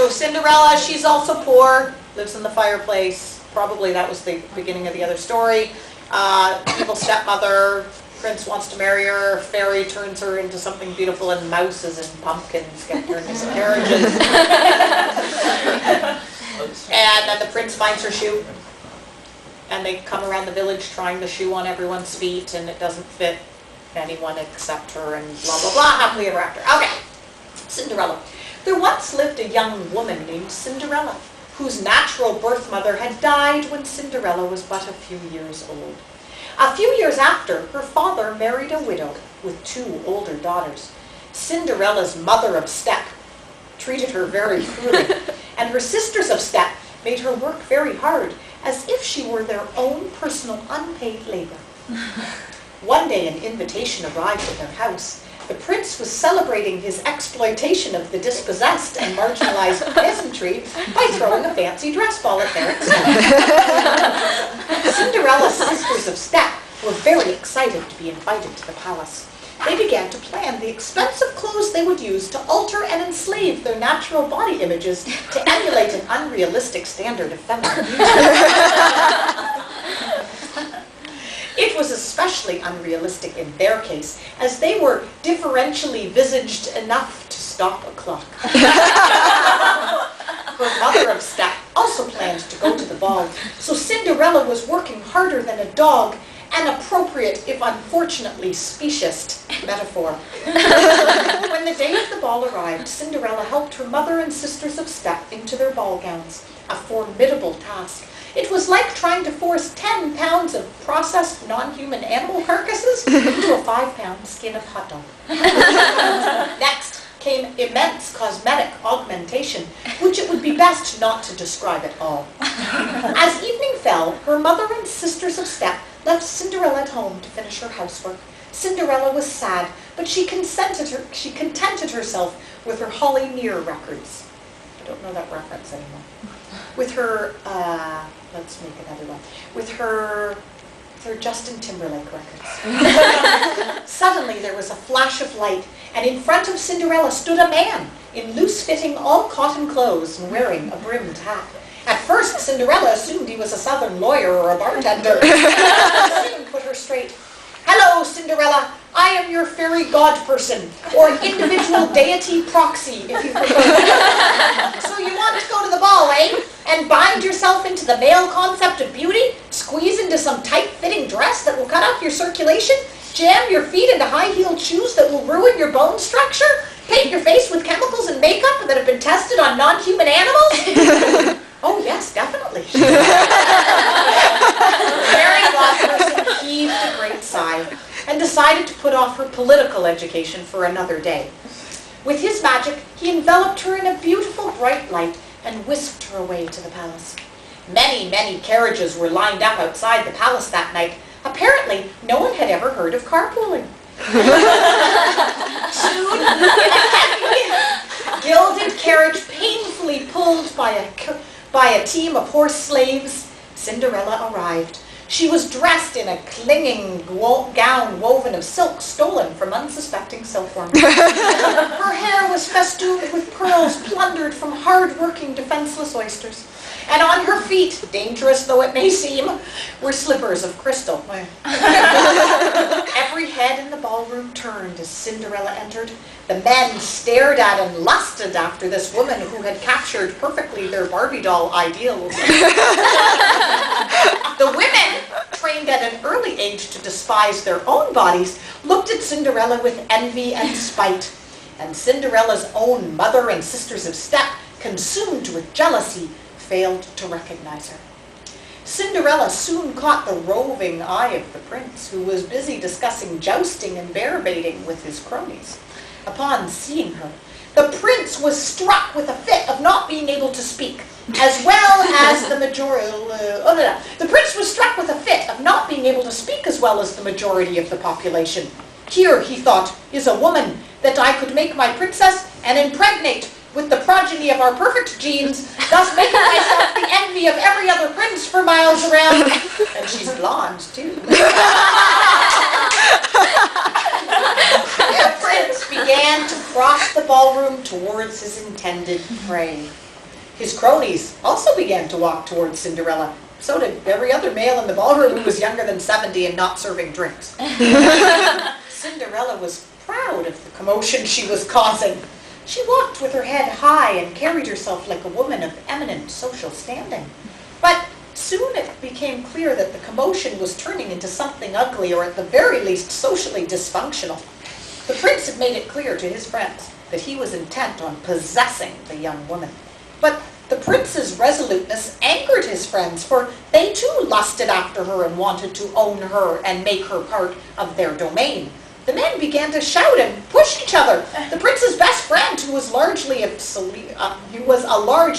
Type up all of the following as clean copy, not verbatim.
So Cinderella, she's also poor, lives in the fireplace. Probably that was the beginning of the other story. Evil stepmother, prince wants to marry her, fairy turns her into something beautiful, and mouses and pumpkins get turned into carriages. And then the prince finds her shoe, and they come around the village trying the shoe on everyone's feet, and it doesn't fit anyone except her, and blah, blah, blah, happily ever after. Okay, Cinderella. There once lived a young woman named Cinderella, whose natural birth mother had died when Cinderella was but a few years old. A few years after, her father married a widow with 2 older daughters. Cinderella's mother of step treated her very cruelly, and her sisters of step made her work very hard, as if she were their own personal unpaid labor. One day an invitation arrived at their house. The prince was celebrating his exploitation of the dispossessed and marginalized peasantry by throwing a fancy dress ball at their expense. Cinderella's sisters of step were very excited to be invited to the palace. They began to plan the expensive clothes they would use to alter and enslave their natural body images to emulate an unrealistic standard of feminine beauty. It was especially unrealistic in their case, as they were differentially visaged enough to stop a clock. Her mother of step also planned to go to the ball, so Cinderella was working harder than a dog, an appropriate, if unfortunately specious, metaphor. When the day of the ball arrived, Cinderella helped her mother and sisters of step into their ball gowns, a formidable task. It was like trying to force 10 pounds of processed non-human animal carcasses into a 5-pound skin of hot dog. Next came immense cosmetic augmentation, which it would be best not to describe at all. As evening fell, her mother and sisters of step left Cinderella at home to finish her housework. Cinderella was sad, but she contented herself with her Holly Near records. I don't know that reference anymore. With her, let's make another one. With her Justin Timberlake records. Suddenly there was a flash of light, and in front of Cinderella stood a man in loose-fitting, all-cotton clothes and wearing a brimmed hat. At first, Cinderella assumed he was a southern lawyer or a bartender. Soon put her straight. Hello, Cinderella. I am your fairy god person, or individual deity proxy, if you prefer. So you want to go to the ball, eh? And bind yourself into the male concept of beauty? Squeeze into some tight-fitting dress that will cut out your circulation? Jam your feet into high-heeled shoes that will ruin your bone structure? Paint your face with chemicals and makeup that have been tested on non-human animals? Oh, yes, definitely. The fairy god person heaved a great sigh and decided to put off her political education for another day. With his magic, he enveloped her in a beautiful bright light and whisked her away to the palace. Many, many carriages were lined up outside the palace that night. Apparently, no one had ever heard of carpooling. Soon, in a heavy, gilded carriage painfully pulled by a team of horse slaves, Cinderella arrived. She was dressed in a clinging gown woven of silk stolen from unsuspecting silkworms. Her hair was festooned with pearls plundered from hard-working, defenseless oysters. And on her feet, dangerous though it may seem, were slippers of crystal. Every head in the ballroom turned as Cinderella entered. The men stared at and lusted after this woman who had captured perfectly their Barbie doll ideals. The women, trained at an early age to despise their own bodies, looked at Cinderella with envy and spite. And Cinderella's own mother and sisters of step, consumed with jealousy, failed to recognize her. Cinderella soon caught the roving eye of the prince, who was busy discussing jousting and bear baiting with his cronies. Upon seeing her, the prince was struck with a fit of not being able to speak, as well as the majority. The prince was struck with a fit of not being able to speak as well as the majority of the population. Here, he thought, is a woman that I could make my princess and impregnate with the progeny of our perfect genes, thus making myself the envy of every other prince for miles around. And she's blonde, too. The prince began to cross the ballroom towards his intended prey. His cronies also began to walk towards Cinderella. So did every other male in the ballroom who was younger than 70 and not serving drinks. Cinderella was proud of the commotion she was causing. She walked with her head high and carried herself like a woman of eminent social standing. But soon it became clear that the commotion was turning into something ugly, or at the very least socially dysfunctional. The prince had made it clear to his friends that he was intent on possessing the young woman. But the prince's resoluteness angered his friends, for they too lusted after her and wanted to own her and make her part of their domain. The men began to shout and push each other. The prince's best friend, who was a large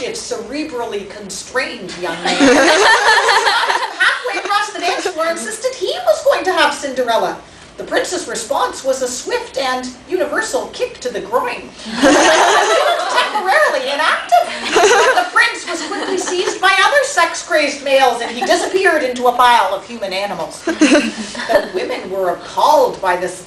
if cerebrally constrained young man, halfway across the dance floor, insisted he was going to have Cinderella. The prince's response was a swift and universal kick to the groin. Temporarily inactive. The prince was quickly seized by other sex-crazed males, and he disappeared into a pile of human animals. The women were appalled by this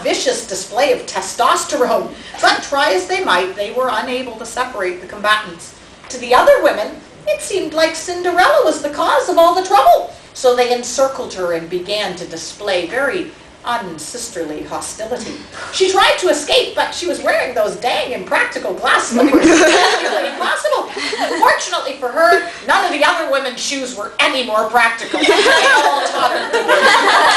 vicious display of testosterone, but try as they might, they were unable to separate the combatants. To the other women, it seemed like Cinderella was the cause of all the trouble, so they encircled her and began to display very unsisterly hostility. She tried to escape, but she was wearing those dang impractical glasses that were nearly impossible. Fortunately for her, none of the other women's shoes were any more practical. They all tottered towards her.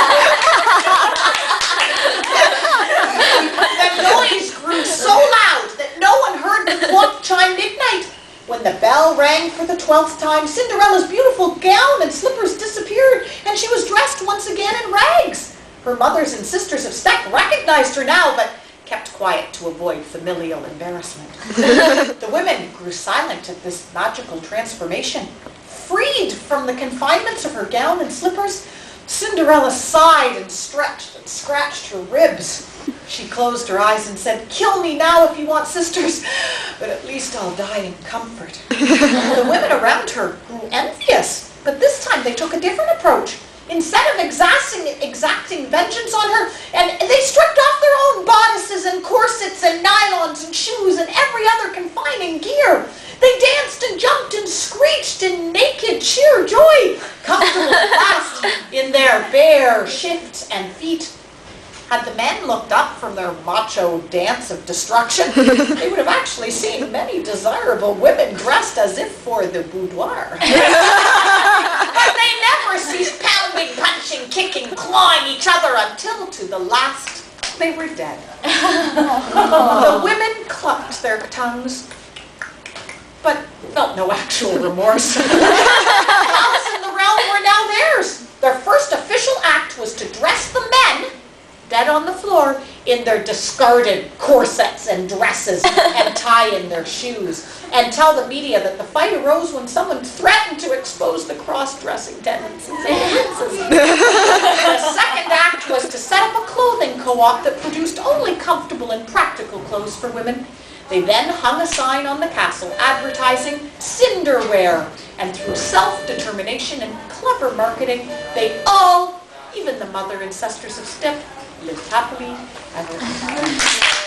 The noise grew so loud that no one heard the clock chime midnight. When the bell rang for the 12th time, Cinderella's beautiful gown and slippers disappeared, and she was dressed once again in rags. Her mothers and sisters of Steck recognized her now, but kept quiet to avoid familial embarrassment. The women grew silent at this magical transformation. Freed from the confinements of her gown and slippers, Cinderella sighed and stretched and scratched her ribs. She closed her eyes and said, "Kill me now if you want sisters, but at least I'll die in comfort." The women around her grew envious, but this time they took a different approach. Instead of exacting vengeance on her, and they stripped off their own bodices and corsets and nylons and shoes and every other confining gear. They danced and jumped and screeched in naked sheer joy, comfortable at last in their bare shifts and feet. Had the men looked up from their macho dance of destruction, they would have actually seen many desirable women dressed as if for the boudoir. But they never ceased pounding, punching, kicking, clawing each other until to the last they were dead. The women clucked their tongues, but felt no actual remorse. The house and the realm were now theirs. Their first official act was to dress the men, dead on the floor, in their discarded corsets and dresses and tie in their shoes, and tell the media that the fight arose when someone threatened to expose the cross-dressing tendencies of the princes. The second act was to set up a clothing co-op that produced only comfortable and practical clothes for women. They then hung a sign on the castle advertising Cinderwear, and through self-determination and clever marketing, they all, even the mother and sisters of Step, lived happily ever after.